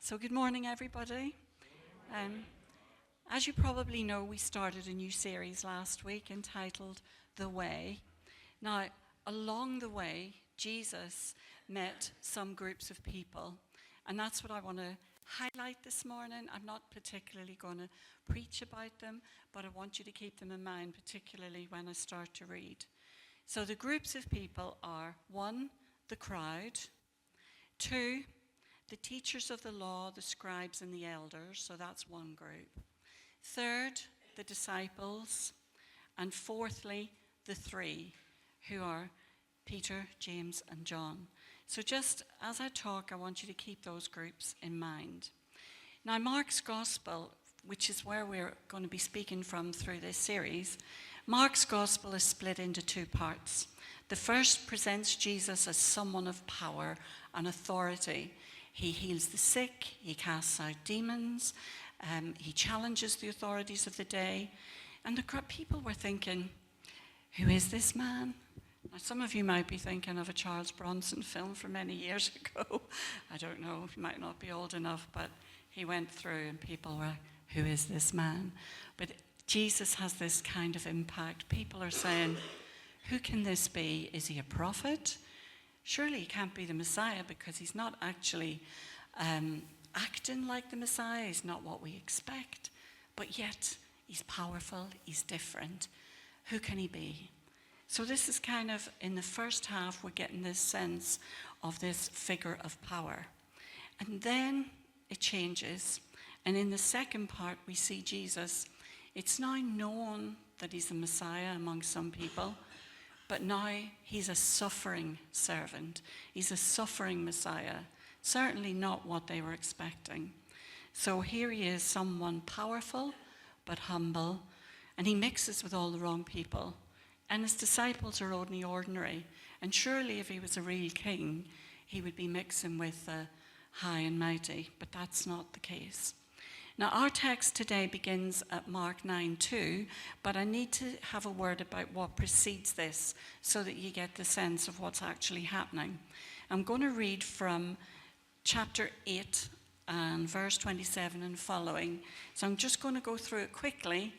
So good morning, everybody. As you probably know, we started a new series last week entitled The Way. Now, along the way, Jesus met some groups of people, and that's what I want to highlight this morning. I'm not particularly going to preach about them, but I want you to keep them in mind, particularly when I start to read. So the groups of people are: 1, the crowd; 2, the teachers of the law, the scribes and the elders, so that's one group; 3rd, the disciples; and 4thly, the 3, who are Peter, James and John. So just as I talk, I want you to keep those groups in mind. Now, Mark's Gospel, which is where we're going to be speaking from through this series, Mark's Gospel is split into 2 parts. The first presents Jesus as someone of power and authority. He heals the sick, he casts out demons, he challenges the authorities of the day. And the people were thinking, who is this man? Now, some of you might be thinking of a Charles Bronson film from many years ago. I don't know, you might not be old enough, but he went through and people were, who is this man? But Jesus has this kind of impact. People are saying, who can this be? Is he a prophet? Surely he can't be the Messiah because he's not actually acting like the Messiah. He's not what we expect. But yet, he's powerful, he's different. Who can he be? So this is kind of, in the first half, we're getting this sense of this figure of power. And then it changes. And in the second part, we see Jesus. It's now known that he's the Messiah among some people. But now he's a suffering servant. He's a suffering Messiah. Certainly not what they were expecting. So here he is, someone powerful but humble. And he mixes with all the wrong people. And his disciples are only ordinary. And surely if he was a real king, he would be mixing with the high and mighty. But that's not the case. Now, our text today begins at Mark 9:2, but I need to have a word about what precedes this so that you get the sense of what's actually happening. I'm going to read from chapter 8 and verse 27 and following. So I'm just going to go through it quickly,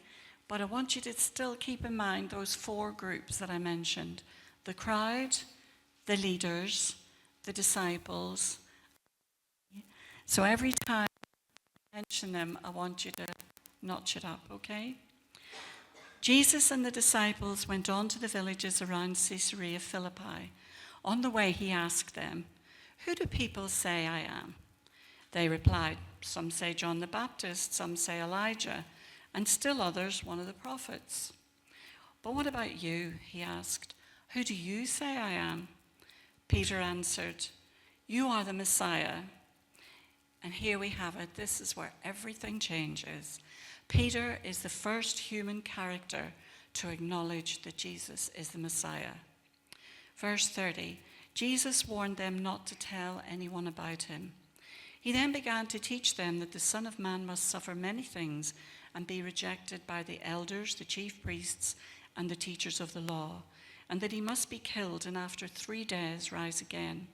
but I want you to still keep in mind those 4 groups that I mentioned: the crowd, the leaders, the disciples. So every time mention them, I want you to notch it up, okay? Jesus and the disciples went on to the villages around Caesarea Philippi. On the way, he asked them, "Who do people say I am?" They replied, "Some say John the Baptist, some say Elijah, and still others one of the prophets." "But what about you?" he asked. "Who do you say I am?" Peter answered, "You are the Messiah." And here we have it. This is where everything changes. Peter is the first human character to acknowledge that Jesus is the Messiah. Verse 30, Jesus warned them not to tell anyone about him. He then began to teach them that the Son of Man must suffer many things and be rejected by the elders, the chief priests, and the teachers of the law, and that he must be killed and after 3 days rise again.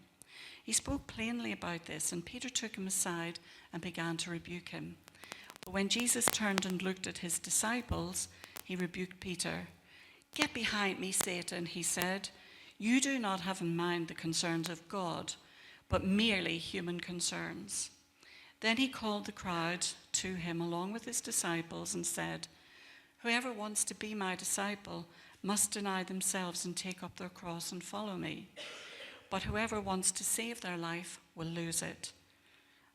He spoke plainly about this, and Peter took him aside and began to rebuke him. But when Jesus turned and looked at his disciples, he rebuked Peter. "Get behind me, Satan," he said. "You do not have in mind the concerns of God, but merely human concerns." Then he called the crowd to him along with his disciples and said, "Whoever wants to be my disciple must deny themselves and take up their cross and follow me. But whoever wants to save their life will lose it.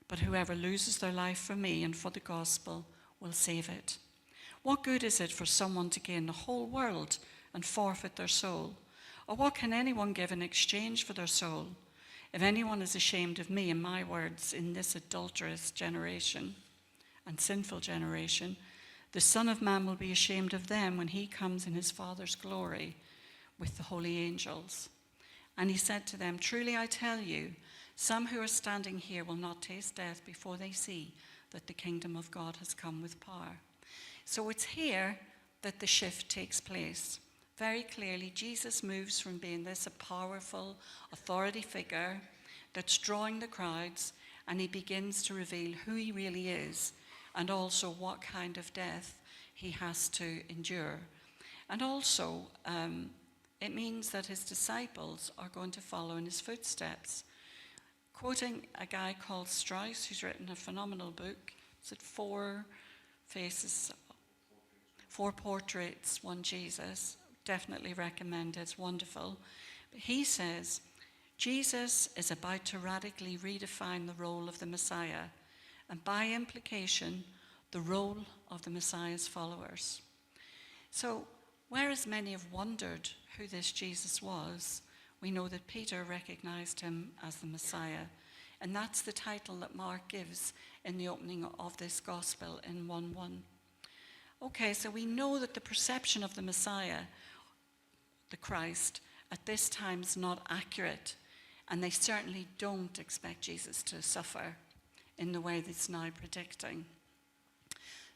But whoever loses their life for me and for the gospel will save it. What good is it for someone to gain the whole world and forfeit their soul? Or what can anyone give in exchange for their soul? If anyone is ashamed of me and my words in this adulterous generation and sinful generation, the Son of Man will be ashamed of them when he comes in his Father's glory with the holy angels." And he said to them, "Truly I tell you, some who are standing here will not taste death before they see that the kingdom of God has come with power." So it's here that the shift takes place. Very clearly, Jesus moves from being this a powerful authority figure that's drawing the crowds, and he begins to reveal who he really is and also what kind of death he has to endure. And also, it means that his disciples are going to follow in his footsteps. Quoting a guy called Strauss, who's written a phenomenal book, is it Four Faces, Four Portraits, One Jesus? Definitely recommend it, it's wonderful. But he says, Jesus is about to radically redefine the role of the Messiah, and by implication, the role of the Messiah's followers. So, whereas many have wondered who this Jesus was, we know that Peter recognized him as the Messiah. And that's the title that Mark gives in the opening of this gospel in 1:1. Okay, so we know that the perception of the Messiah, the Christ, at this time is not accurate. And they certainly don't expect Jesus to suffer in the way that's now predicting.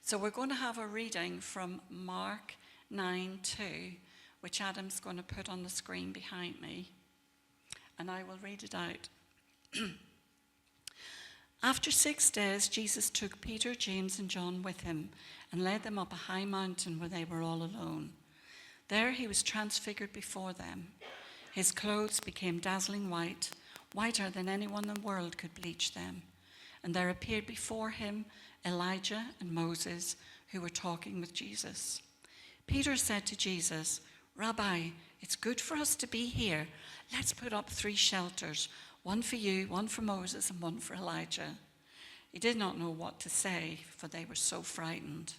So we're going to have a reading from Mark 9:2, which Adam's going to put on the screen behind me, and I will read it out. After 6 days, Jesus took Peter, James, and John with him and led them up a high mountain where they were all alone. There he was transfigured before them. His clothes became dazzling white, whiter than anyone in the world could bleach them. And there appeared before him Elijah and Moses, who were talking with Jesus. Peter said to Jesus, "Rabbi, it's good for us to be here. Let's put up 3 shelters, one for you, one for Moses, and one for Elijah." He did not know what to say, for they were so frightened.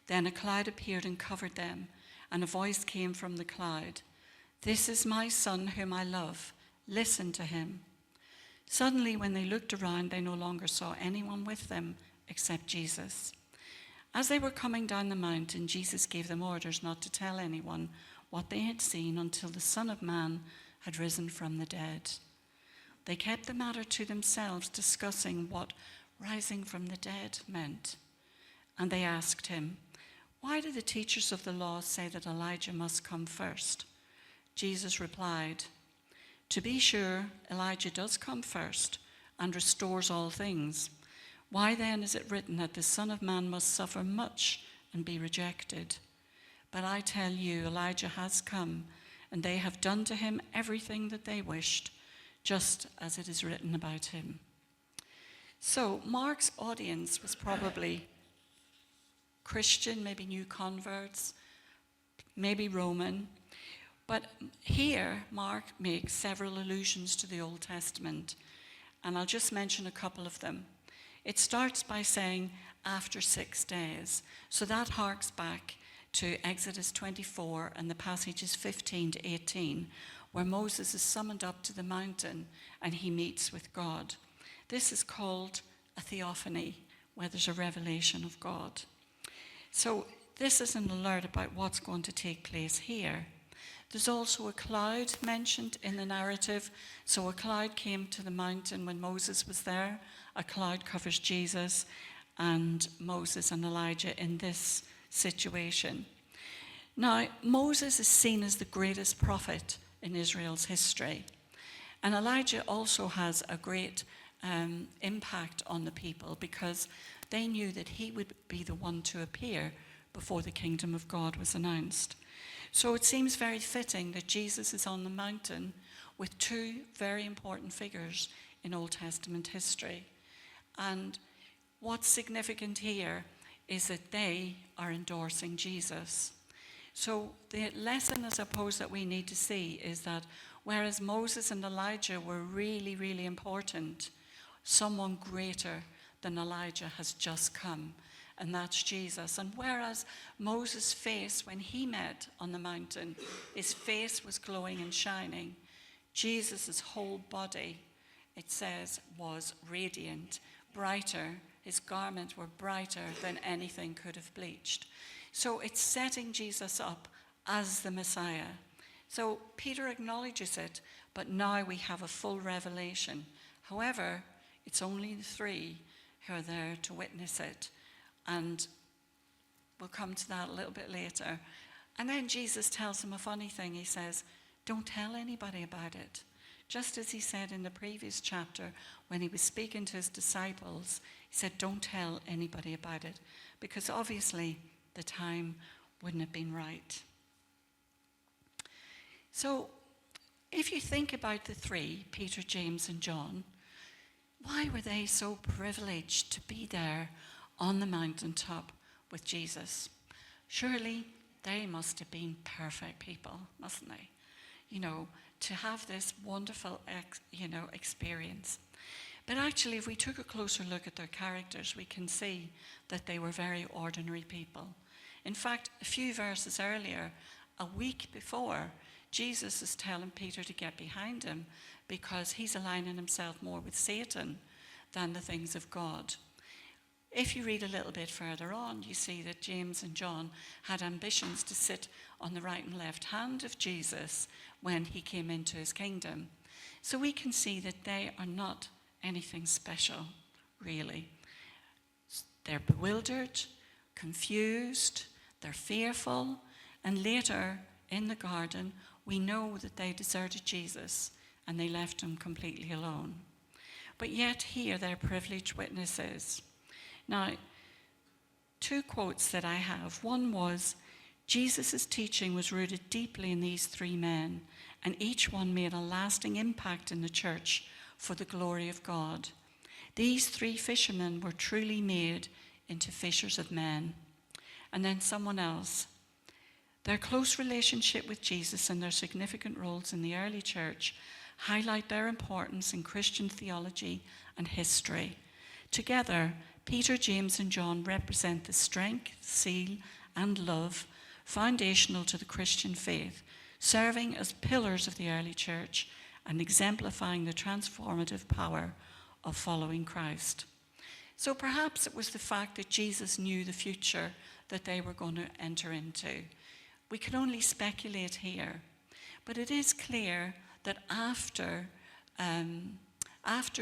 Then a cloud appeared and covered them, and a voice came from the cloud, "This is my son whom I love. Listen to him." Suddenly, when they looked around, they no longer saw anyone with them except Jesus. As they were coming down the mountain, Jesus gave them orders not to tell anyone what they had seen until the Son of Man had risen from the dead. They kept the matter to themselves, discussing what rising from the dead meant. And they asked him, "Why do the teachers of the law say that Elijah must come first?" Jesus replied, "To be sure, Elijah does come first and restores all things. Why then is it written that the Son of Man must suffer much and be rejected? But I tell you, Elijah has come, and they have done to him everything that they wished, just as it is written about him." So Mark's audience was probably Christian, maybe new converts, maybe Roman. But here, Mark makes several allusions to the Old Testament, and I'll just mention a couple of them. It starts by saying, after 6 days. So that harks back to Exodus 24 and the passages 15 to 18, where Moses is summoned up to the mountain and he meets with God. This is called a theophany, where there's a revelation of God. So this is an alert about what's going to take place here. There's also a cloud mentioned in the narrative. So a cloud came to the mountain when Moses was there. A cloud covers Jesus and Moses and Elijah in this situation. Now, Moses is seen as the greatest prophet in Israel's history. And Elijah also has a great impact on the people because they knew that he would be the one to appear before the kingdom of God was announced. So it seems very fitting that Jesus is on the mountain with 2 very important figures in Old Testament history. And what's significant here is that they are endorsing Jesus. So the lesson, I suppose, that we need to see is that whereas Moses and Elijah were really, really important, someone greater than Elijah has just come, and that's Jesus. And whereas Moses' face, when he met on the mountain, his face was glowing and shining, Jesus' whole body, it says, was radiant, brighter. His garments were brighter than anything could have bleached. So it's setting Jesus up as the Messiah. So Peter acknowledges it, but now we have a full revelation. However, it's only the 3 who are there to witness it. And we'll come to that a little bit later. And then Jesus tells him a funny thing. He says, "Don't tell anybody about it. Just as he said in the previous chapter when he was speaking to his disciples, he said, don't tell anybody about it, because obviously the time wouldn't have been right. So if you think about the three, Peter, James, and John, why were they so privileged to be there on the mountaintop with Jesus? Surely they must have been perfect people, mustn't they? To have this wonderful, experience. But actually, if we took a closer look at their characters, we can see that they were very ordinary people. In fact, a few verses earlier, a week before, Jesus is telling Peter to get behind him because he's aligning himself more with Satan than the things of God. If you read a little bit further on, you see that James and John had ambitions to sit on the right and left hand of Jesus when he came into his kingdom. So we can see that they are not anything special, really. They're bewildered, confused, they're fearful, and later in the garden, we know that they deserted Jesus and they left him completely alone. But yet here they're privileged witnesses. Now, two quotes that I have. One was, Jesus' teaching was rooted deeply in these three men, and each one made a lasting impact in the church for the glory of God. These three fishermen were truly made into fishers of men. And then someone else, their close relationship with Jesus and their significant roles in the early church highlight their importance in Christian theology and history. Together, Peter, James, and John represent the strength, zeal, and love foundational to the Christian faith, serving as pillars of the early church and exemplifying the transformative power of following Christ. So perhaps it was the fact that Jesus knew the future that they were going to enter into. We can only speculate here, but it is clear that after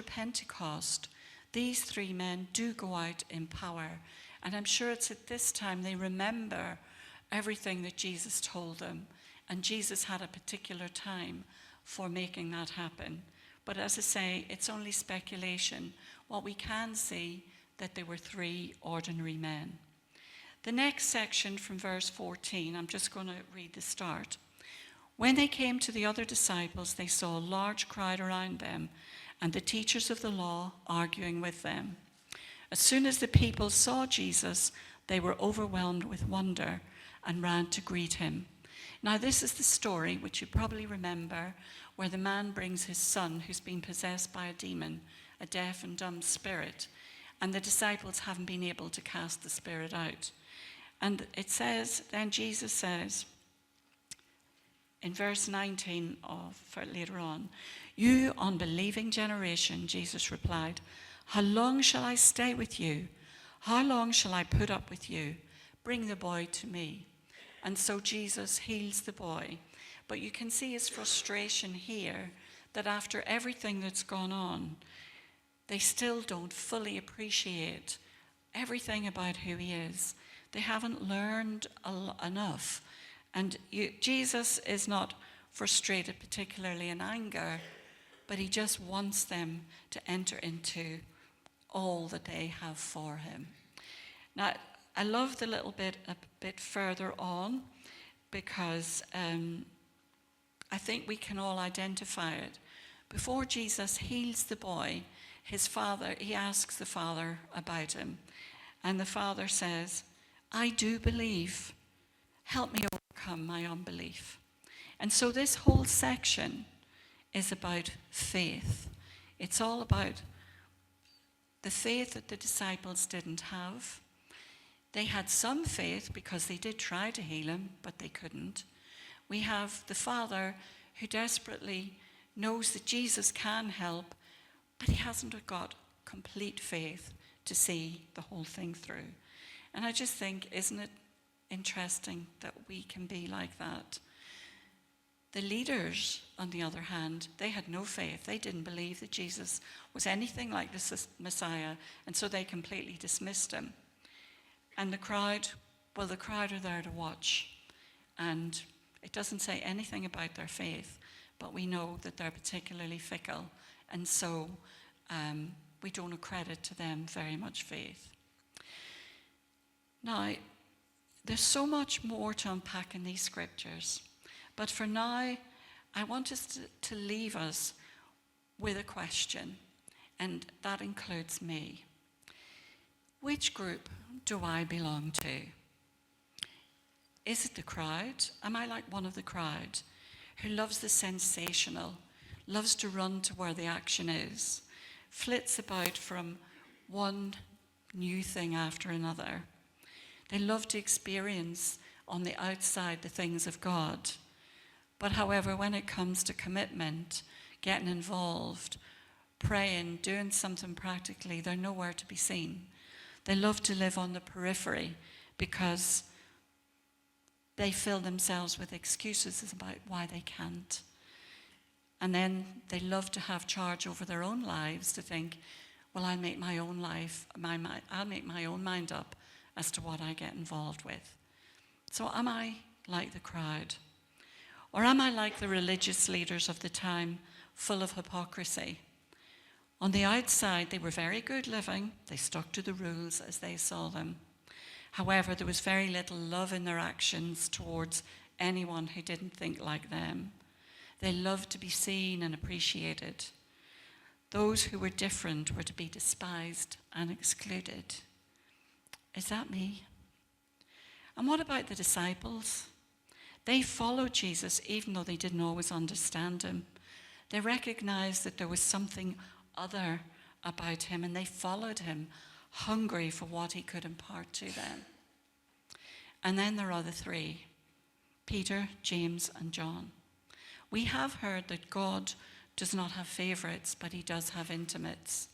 Pentecost, these three men do go out in power. And I'm sure it's at this time they remember everything that Jesus told them. And Jesus had a particular time for making that happen. But as I say, it's only speculation. What we can see, that there were three ordinary men. The next section from verse 14, I'm just going to read the start. When they came to the other disciples, they saw a large crowd around them and the teachers of the law arguing with them. As soon as the people saw Jesus, they were overwhelmed with wonder and ran to greet him. Now, this is the story, which you probably remember, where the man brings his son who's been possessed by a demon, a deaf and dumb spirit, and the disciples haven't been able to cast the spirit out. And it says, then Jesus says, in verse 19 later on, you unbelieving generation, Jesus replied, how long shall I stay with you? How long shall I put up with you? Bring the boy to me. And so Jesus heals the boy. But you can see his frustration here, that after everything that's gone on, they still don't fully appreciate everything about who he is. They haven't learned enough. And Jesus is not frustrated, particularly in anger, but he just wants them to enter into all that they have for him. Now, I love the little bit a bit further on, because I think we can all identify it. Before Jesus heals the boy, he asks the father about him. And the father says, I do believe. Help me overcome my unbelief. And so this whole section is about faith. It's all about the faith that the disciples didn't have. They had some faith because they did try to heal him, but they couldn't. We have the father who desperately knows that Jesus can help, but he hasn't got complete faith to see the whole thing through. And I just think, isn't it interesting that we can be like that? The leaders, on the other hand, they had no faith. They didn't believe that Jesus was anything like the Messiah, and so they completely dismissed him. And the crowd are there to watch. And it doesn't say anything about their faith, but we know that they're particularly fickle, and so we don't accredit to them very much faith. Now, there's so much more to unpack in these scriptures, but for now, I want us to leave us with a question, and that includes me. Which group do I belong to? Is it the crowd? Am I like one of the crowd who loves the sensational, loves to run to where the action is, flits about from one new thing after another? They love to experience on the outside the things of God. But however, when it comes to commitment, getting involved, praying, doing something practically, they're nowhere to be seen. They love to live on the periphery because they fill themselves with excuses about why they can't. And then they love to have charge over their own lives, to think, well, I'll make my own life, I'll make my own mind up as to what I get involved with. So am I like the crowd? Or am I like the religious leaders of the time, full of hypocrisy? On the outside, they were very good living. They stuck to the rules as they saw them. However, there was very little love in their actions towards anyone who didn't think like them. They loved to be seen and appreciated. Those who were different were to be despised and excluded. Is that me? And what about the disciples? They followed Jesus even though they didn't always understand him. They recognized that there was something other about him, and they followed him, hungry for what he could impart to them. And then there are the three, Peter, James, and John. We have heard that God does not have favorites, but he does have intimates.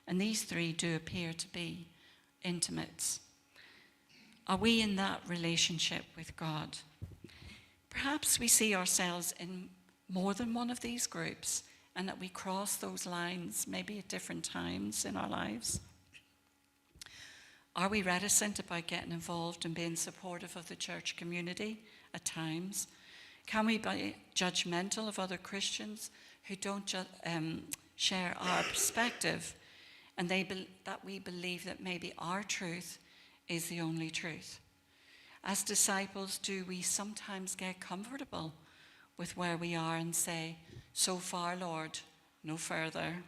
And these three do appear to be intimates. Are we in that relationship with God? Perhaps we see ourselves in more than one of these groups, and that we cross those lines maybe at different times in our lives. Are we reticent about getting involved and being supportive of the church community at times? Can we be judgmental of other Christians who don't share our perspective, and that we believe that maybe our truth is the only truth? As disciples, do we sometimes get comfortable with where we are and say, "So far, Lord, no further"?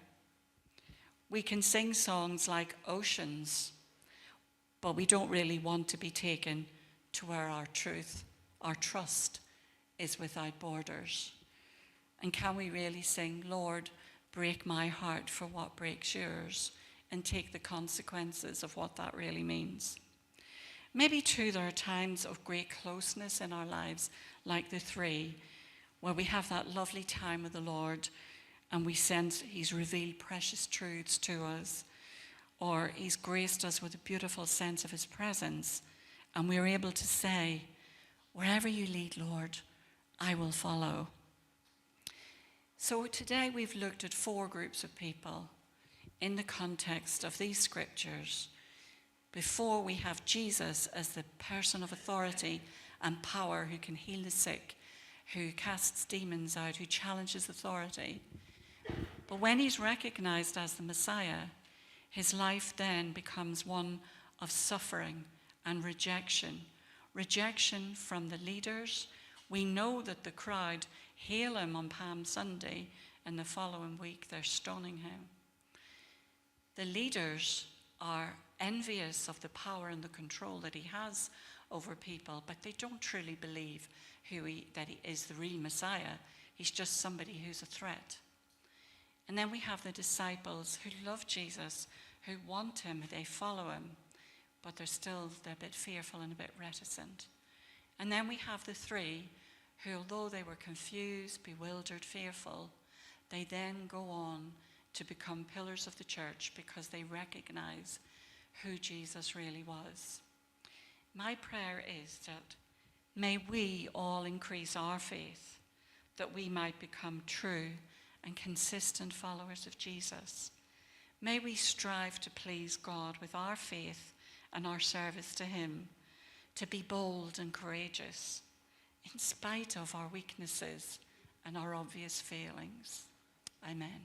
We can sing songs like Oceans, but we don't really want to be taken to where our truth, our trust is without borders. And can we really sing, "Lord, break my heart for what breaks yours," and take the consequences of what that really means? Maybe too, there are times of great closeness in our lives, like the three, where we have that lovely time with the Lord and we sense he's revealed precious truths to us, or he's graced us with a beautiful sense of his presence, and we're able to say, "Wherever you lead, Lord, I will follow." So today we've looked at 4 groups of people in the context of these scriptures. Before, we have Jesus as the person of authority and power who can heal the sick, who casts demons out, who challenges authority. But when he's recognized as the Messiah, his life then becomes one of suffering and rejection. Rejection from the leaders. We know that the crowd hail him on Palm Sunday, and the following week they're stoning him. The leaders are envious of the power and the control that he has over people, but they don't truly believe that he is the real Messiah. He's just somebody who's a threat. And then we have the disciples who love Jesus, who want him, they follow him, but they're a bit fearful and a bit reticent. And then we have the three who, although they were confused, bewildered, fearful, they then go on to become pillars of the church because they recognize who Jesus really was. My prayer is that may we all increase our faith, that we might become true and consistent followers of Jesus. May we strive to please God with our faith and our service to him, to be bold and courageous in spite of our weaknesses and our obvious failings. Amen.